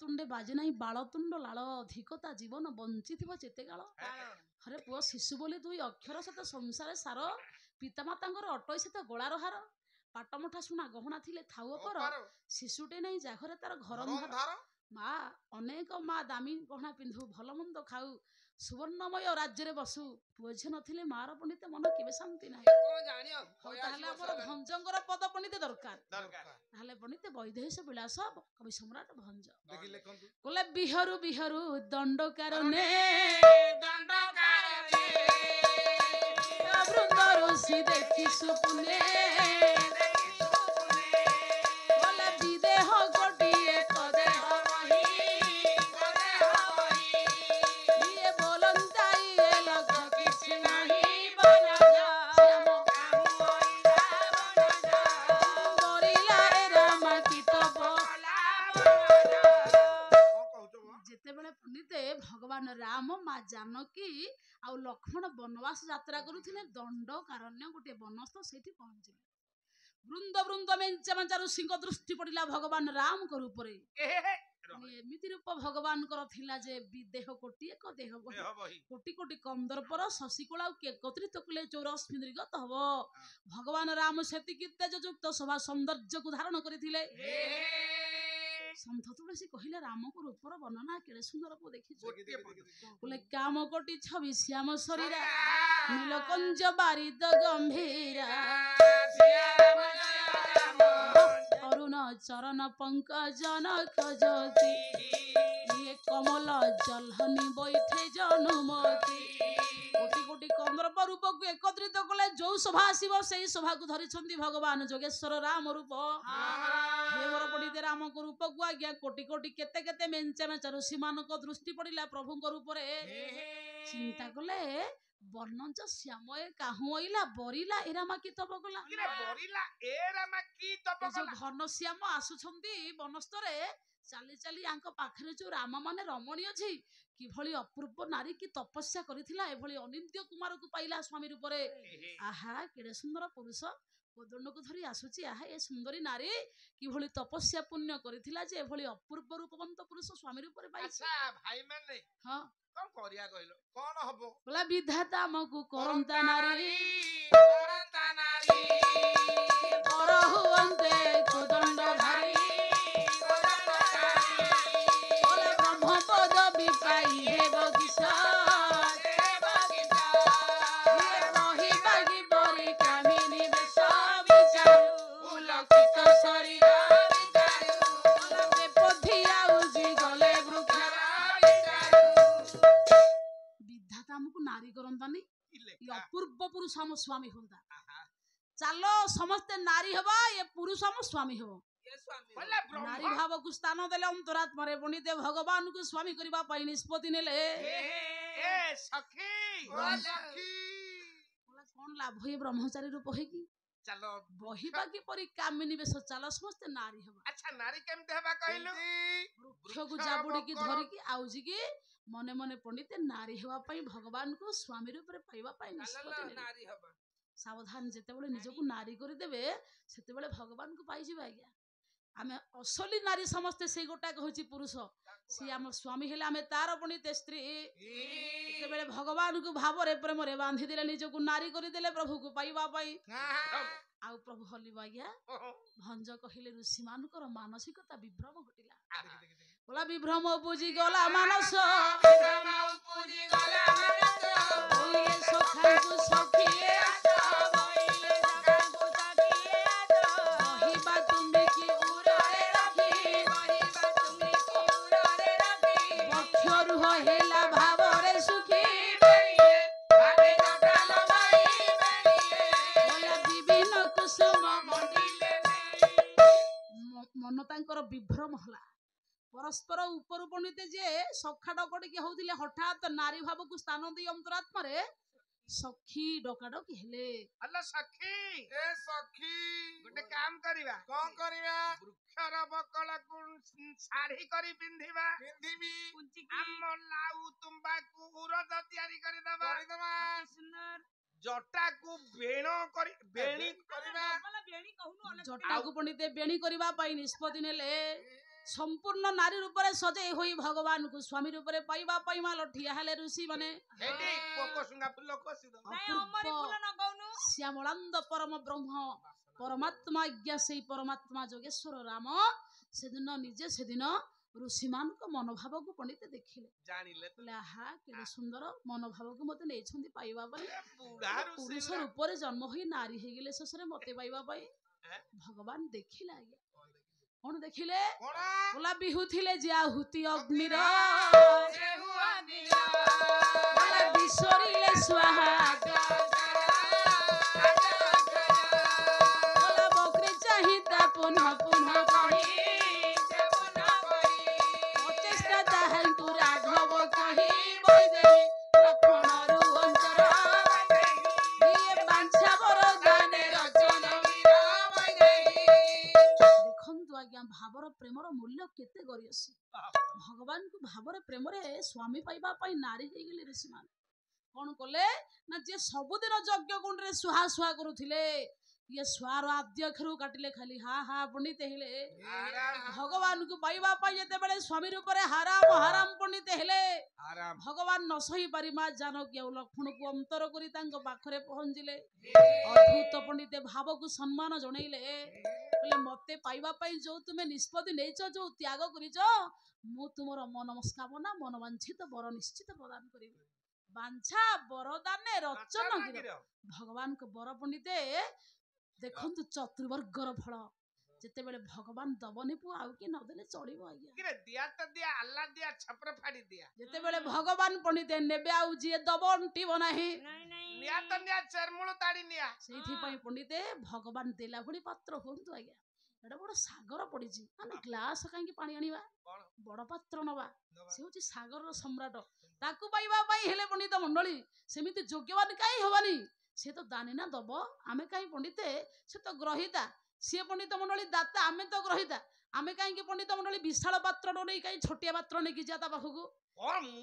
ତୁଣ୍ଡେ ବାଜେ ନାହିଁ ବାଳତୁଣ୍ଡ ଲାଳ ଅଧିକ ତା ଜୀବନ ବଞ୍ଚିଥିବ ଯେତେ କାଳ। ହରେ ପୁଅ ଶିଶୁ ବୋଲି ଦୁଇ ଅକ୍ଷର ସତ ସଂସାରେ ସାର ପିତାମାତାଙ୍କର ଅଟଇ ସେତ ଗୋଳାର ହାର। ପାଟ ମୁଠା ସୁନା ଗହଣା ଥିଲେ ଥାଉ ପର ଶିଶୁଟେ ନାହିଁ ଯାଘରେ ତାର ଘର ଅନ୍ଧାର। ମା ଅନେକ ମା ଦାମୀ ଗହଣା ପିନ୍ଧୁ ଭଲ ମନ୍ଦ ଖାଉ ସୁବର୍ଣ୍ଣମୟ ରାଜ୍ୟରେ ବସୁ ପୁଅ ଝିଅ ନଥିଲେ ମାର ପଣ୍ଡିତ ମନ କେବେ ଶାନ୍ତି ନାହିଁ। ତାହେଲେ ଆମର ଭଞ୍ଜଙ୍କର ପଦ ପଣ୍ଡିତ ଦରକାର। ତାହେଲେ ପଣ୍ଡିତ ବୈଦେହୀଶ ବିଳାସ କବି ସମ୍ରାଟ ଭଞ୍ଜ କହିଲେ ବିହରୁ ବିହରୁ ଦଣ୍ଡକାରନେ ବୃନ୍ଦ ଋଷି ଦେଖି ସୁପୁନେ ବିଦେହ ଗୋଟିଏ କଦେହ ଇଏ ବୋଲନ୍ତା ଇଏ ଲଗ କିଛି ନାହିଁ ଯେତେବେଳେ ପଣ୍ଡିତେ ଭଗବାନ ରାମ ମା ଜାନକୀ ଆଉ ଲକ୍ଷ୍ମଣ ବନବାସ ଯାତ୍ରା କରୁଥିଲେ ଦଣ୍ଡକାରଣ୍ୟ ଗୋଟିଏ ବନସ୍ଥ ସେଇଠି ପହଞ୍ଚିଲେ। ବୃନ୍ଦ ବୃନ୍ଦ ମେଞ୍ଚା ମେଞ୍ଚା ଋଷିଙ୍କ ଦୃଷ୍ଟି ପଡିଲା ଭଗବାନ ରାମଙ୍କ ରୂପରେ। ଏମିତି ରୂପ ଭଗବାନଙ୍କର ଥିଲା ଯେ ବିଦେହ କୋଟି ଏକ ଦେହ କୋଟି କୋଟି କନ୍ଦର୍ପର ଶଶିକଳା ଏକତ୍ରିତ କଲେ 84 ନିର୍ଗତ ହବ। ଭଗବାନ ରାମ ସେତିକି ତେଜଯୁକ୍ତ ସଭା ସୌନ୍ଦର୍ଯ୍ୟକୁ ଧାରଣ କରିଥିଲେ। ସନ୍ଥ ତୁଳସୀ କହିଲେ ରାମଙ୍କ ରୂପର ବର୍ଣ୍ଣନା କେଡେ ସୁନ୍ଦର ପୁଅ ଦେଖିଛୁ। କହିଲେ କାମ କୋଟି ଛବି ଶ୍ୟାମ ଶରୀରା ନୀଳକଞ୍ଜ ବାରିଦ ଗମ୍ଭୀରା ଅରୁଣ ଚରଣ ପଙ୍କଜ ନଖ ଜ୍ୟୋତି ଇଏ କମଳ ଜହ୍ନି ବୈଠେ ଜନୁମତି। କୋଟି କୋଟି କନ୍ଦର୍ପ ରୂପକୁ ଏକତ୍ରିତ କଲେ ଯୋଉ ସଭା ଆସିବ ସେଇ ସଭାକୁ ଧରିଛନ୍ତି ଭଗବାନ ଯୋଗେଶ୍ୱର ରାମ ରୂପ। ମୋର ପଣ୍ଡିତ ରାମଙ୍କ ରୂପକୁ ଆଜ୍ଞା କୋଟି କୋଟି କେତେ କେତେ ମେଞ୍ଚା ମେଞ୍ଚା ଋଷି ମାନଙ୍କ ଦୃଷ୍ଟି ପଡିଲା ପ୍ରଭୁଙ୍କ ରୂପରେ। ଚିନ୍ତା କଲେ ବର୍ଣ୍ଣଜ ଶ୍ୟାମ ଏ କାହୁଁ ଅଇଲା ବରିଲା ଏରାମା କି ତପ କଲା। ଯୋଉ ଘନ ଶ୍ୟାମ ଆସୁଛନ୍ତି ବନସ୍ତରେ ଚାଲି ଚାଲି ଆଙ୍କ ପାଖରେ ଯୋଉ ରାମ ମାନେ ରମଣୀ ଅଛି କିଭଳି ଅପୂର୍ବ ନାରୀ କି ତପସ୍ୟା କରିଥିଲା ଏଭଳି ଅନିନ୍ଦ୍ୟ କୁମାରକୁ ପାଇଲା ସ୍ୱାମୀ ରୂପରେ। ଆହା କେଡେ ସୁନ୍ଦର ପୁରୁଷ କୋଦଣ୍ଡକୁ ଧରି ଆସୁଛି। ଆହା ଏ ସୁନ୍ଦରୀ ନାରୀ କିଭଳି ତପସ୍ୟା ପୁଣ୍ୟ କରିଥିଲା ଯେ ଏଭଳି ଅପୂର୍ବ ରୂପବନ୍ତ ପୁରୁଷ ସ୍ୱାମୀ ରୂପରେ ପାଇଛି। ହଁ କଣ କରିବା କହିଲ କଣ ହବ ବୋଲା ବିଧାତା ଆମକୁ କରନ୍ତା ନାରୀ ପର ହୁଅନ୍ତେ କୋଦଣ୍ଡ ଧାରୀ ବୋଲା ବ୍ରହ୍ମ ପଦବୀ ପାଇ ହେବ କିସ ରହିବା କି ପରି କାମିନୀ ବେଶ ବିଚାରୁ ଉଲକ୍ଷିତ ଶରୀର ଆମକୁ ନାରୀ କରନ୍ତାନି ଅପୂର୍ବ ପୁରୁଷ ଆମ ସ୍ୱାମୀ ହୁଅନ୍ତା। ଚାଲ ସମସ୍ତେ ନାରୀ ହବା ଏ ପୁରୁଷ ଆମ ସ୍ୱାମୀ ହବ। ନାରୀ ଭାବକୁ ସ୍ଥାନ ଦେଲେ ଅନ୍ତରାତ୍ମାରେ ପଣ୍ଡିତେ ଭଗବାନଙ୍କୁ ସ୍ୱାମୀ କରିବା ପାଇଁ ନିଷ୍ପତ୍ତି ନେଲେ। କଣ ଲାଭ ଏ ବ୍ରହ୍ମଚାରୀ ରୂପ ହେଇକି ଚାଲ ବହିବା କିପରି କାମିନୀ ବେଶ ଚାଲ ସମସ୍ତେ ନାରୀ ହବା। ଆଚ୍ଛା ନାରୀ କେମିତି ହେବା କହିଲୁ ବୃକ୍ଷକୁ ଜାବୁଡିକି ଧରିକି ଆଉଜିକି ମନେ ମନେ ପଣ୍ଡିତେ ନାରୀ ହେବା ପାଇଁ ଭଗବାନଙ୍କୁ ସ୍ୱାମୀ ରୂପରେ ପାଇବା ପାଇଁ ନିଷ୍ପତ୍ତି ନେଲେ। ସାବଧାନ ଯେତେବେଳେ ନିଜକୁ ନାରୀ କରିଦେବେ ସେତେବେଳେ ଭଗବାନଙ୍କୁ ପାଇଯିବେ। ଆଜ୍ଞା ଆମେ ଅସଲି ନାରୀ ସମସ୍ତେ ସେଇ ଗୋଟାକ ହଉଛି ପୁରୁଷ ସିଏ ଆମ ସ୍ୱାମୀ ହେଲେ ଆମେ ତାର ପଣ୍ଡିତେ ସ୍ତ୍ରୀ। ଯେତେବେଳେ ଭଗବାନଙ୍କୁ ଭାବରେ ପ୍ରେମରେ ବାନ୍ଧିଦେଲେ ନିଜକୁ ନାରୀ କରିଦେଲେ ପ୍ରଭୁକୁ ପାଇବା ପାଇଁ ଆଉ ପ୍ରଭୁ ହଲିବ। ଆଜ୍ଞା ଭଞ୍ଜ କହିଲେ ଋଷି ମାନଙ୍କର ମାନସିକତା ବିଭ୍ରମ ଘଟିଲା। ବୋଲା ବିଭ୍ରମ ଉପୁଜି ଗଲା ମାନସ ସଖାଙ୍କୁ ସଖିଏ ରହିବା ତୁମେ କି ଉରରେ ରଖି ପକ୍ଷରୁ ହେଲା ଭାବରେ ସୁଖୀ ବିଭିନ୍ନ କୁସୁମ ମନ ତାଙ୍କର ବିଭ୍ରମ ହେଲା। ପରସ୍ପର ଉପରୁ ପଣ୍ଡିତେ ଯେ ସଖା ଡକଡକି ହଉଥିଲେ ହଠାତ୍ ନାରୀ ଭାବକୁ ସ୍ଥାନ ଦେଇ ଅନ୍ତରାତ୍ମାରେ ସଖୀ ଡକାଡକି ହେଲେ। ହ୍ୟାଲୋ ସଖୀ ଏ ସଖୀ ଗୋଟେ କାମ କରିବା କଣ କରିବା ବୃକ୍ଷର ବକଳକୁ ଶାଢୀ କରି ପିନ୍ଧିବା ଆମ ଲାଉ ତୁମ୍ବାକୁ ଉରଦ ତିଆରି କରିଦବା ଜଟାକୁ ବେଣ କରି ବେଣୀ କରିବା ଜଟାକୁ ପଣ୍ଡିତେ ବେଣୀ କରିବା ପାଇଁ ନିଷ୍ପତ୍ତି ନେଲେ। संपूर्ण नारी रूप में सजे हुई भगवान को स्वामी रूप में पाइबा पाइमा लठिया हेले ऋषि माने श्यामलांद परम ब्रह्म परमात्मा आज्ञा से परमात्मा जोगेश्वर राम से दिन निजे से दिन ऋषि मान को मनोभाव को पंडित देखिले जानिले आहा केडे सुंदर मनोभाव को मते नेछंदी पाइबा पई पुरुष रूप रे जन्म होई नारी हे गेले ससरे मते पाइबा पई भगवान देखिला आज्ञा कोन देखिले बोला बिहुथिले जे आहुति अग्नि रो जे हुआ दिया बोला बिसरिले स्वाहा बोला बकरी चाहिता पुनः पुनः कही भावर प्रेमर मूल्य केते गरियसी भगवान को भावर प्रेम रे स्वामी पाइबा पई नारी हे गेले ऋषि मान कोन कोले ना जे सबुदिन यज्ञ कुंड रे सुहा सुहा करूथिले ये स्वार आद्य खरु काटिले खाली हा हा पंडित हेले भगवान को पाइबा पई जेते बेले स्वामी रूप रे हराम हराम पंडित हेले भगवान न सही पारि मा जानकी और लक्ष्मण को अंतर करी तांको पाखरे पहुंचिले अद्भुत पंडित भाव को सम्मान जणैले बोले मते पाइबा पई जो तुमे निष्पत्ति नेचो जो त्याग करिचो मु तुमर मनोस्कामना मनोवांछित वर निश्चित प्रदान करिबि बांछा वरदान रचन गिर भगवान को वर पंडिते देखंतु चतुर्वर्गर फल जेते बेले भगवान दबनी पु आउ कि न देले चलिबो आज्ञा किरे दिया त दिया अल्लाह दिया छपर फाड़ी दिया जेते बेले भगवान पंडिते नेबे आउ जे दबंटी बनाही निया त निया चरमुळ ताडी निया सेठी पई पंडिते भगवान देला भडी पात्र होंतु आज्ञा एडा बड़ सागर पडिची माने ग्लास काई कि पानी आनिबा बड़ पात्र नबा से होची सागर सम्राट ताकू पाइबा पई हेले पंडित मंडली सेमिति योग्यवान काई होबानी से तो दानी ना दब आमे काई पंडिते से तो ग्रहिता सी पंडित मंडली दाता आमे तो ग्रहिता आमे काई पंडित मंडली विशाल पात्र नै काई छोटिया पात्र नै कि जाता पाखकू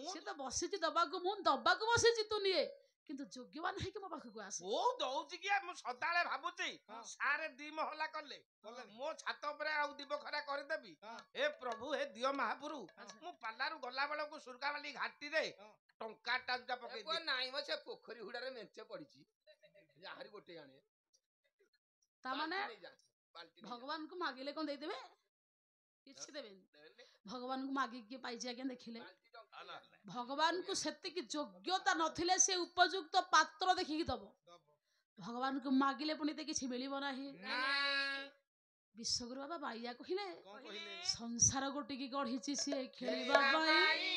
से तो बसिची दबाकू मु दबाकू बसिची तू निये किंतु योग्यवान है कि मो पाखकू आस ओ दउची कि मु सदाले भाबुची सारे दी महला करले मो छात ऊपर आ दीप खरा कर देबी हे प्रभु हे दियो महापुरु मु पालारु गला बेला को सुरगावाली घाटी रे टंका टाटा पके को नाही म से पोखरी हुडा रे मेंचे पड़ीची याहरी गोटे आने ता माने भगवान को मागिले कोन दे देबे किछ देबे भगवान को मागी के पाइजे आके देखिले भगवान को सेति की योग्यता नथिले से उपयुक्त पात्र देखि की दबो भगवान को मागिले पुनिते किछ मिलिबो नाही विश्वगुरु बाबा बाइया कहिले संसार गोटी की गढिची से खेलिबा बाई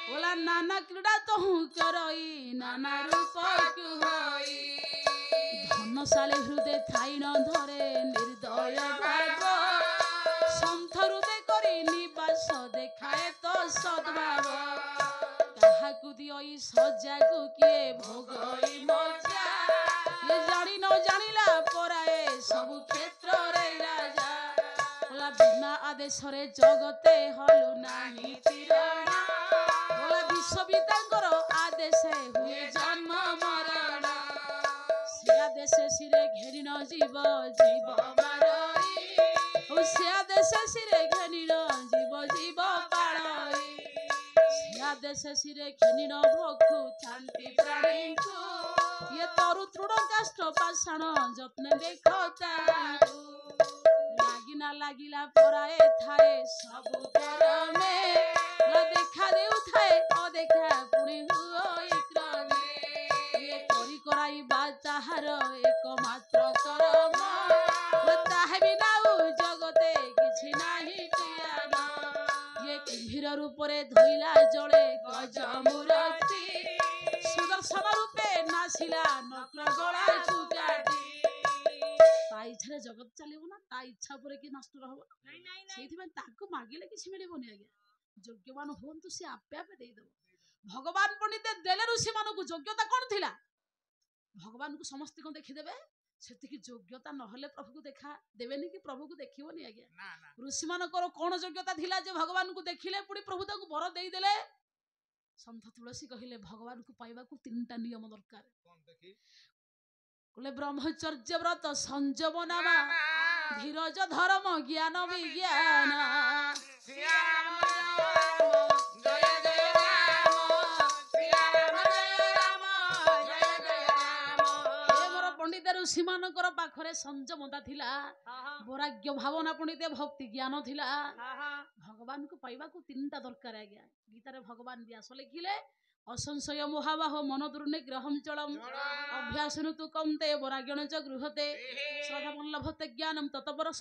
बोला नाना क्रीड़ा तहु करई नाना रूप क्यु होई धनशाली हृदय थाई न धरे निर्दय भाव संथ हृदय करी निवास देखाए तो सद्भाव काहाकु दियई सजाकु किए भोगई मजा ये जानी न जानिला पराए सब क्षेत्र रे राजा बोला बिना आदेश रे जगते हलु नाही तिरणा बोला विश्वविदांकर आदेश हुए जन्म मरण से आदेश सिरे घेरी न जीव जीव मारई से आदेश सिरे घेरी न जीव जीव पारई से आदेश सिरे घेरी न भोखु शांति प्राणी को ये तरु तृण काष्ठ पाषाण जत्न देखता लागिना लागिला पराए थाए सब करमे देखा देउ थाए अदेखा पुणी हुई क्रमे ये करी कराई बाचार एकमात्र करम ताहे बिना जगते किछि नाही कियाना ये कुम्भीर रूप रे धइला जळे गज मूर्ति सुदर्शन रूपे नासिला नक्र गळा चुकाटी ता इच्छा जगत चलिबो ना ता इच्छा परे कि नष्ट रहबो सेथि में ताको मागिले किछि मिलिबोनी आज्ञा योग्यवान होंतु से आपे आपे दे दबो भगवान पंडित देले ऋषि मानकु योग्यता कोन थिला भगवान को समस्त को देखि देबे सेति की योग्यता न हले प्रभु को देखा देबेनी कि प्रभु को देखिबोनी आज्ञा ना ऋषि मानकर कोन योग्यता थिला जे भगवान को देखिले पुडी प्रभु ताको वर देई देले संत तुलसी कहिले भगवान को पाइबा को तीनटा नियम दरकार कोन देखि कोले ब्रह्मचर्य व्रत संयम नामा धीरज धर्म ज्ञान विज्ञान पंडित ऋषि मानकर पाखरे संयमता थिला वैराग्य भावना पंडित भक्ति ज्ञान थिला भगवान को पाइबा को तीनटा दरकार आज्ञा गीतारे भगवान व्यास लिखिले असंशय मोहाबाह मन दुर्निग्रहम चलम अभ्यासनु तु कौन्ते वैराग्यण च गृहते श्रद्धा लभते ज्ञानम ततपर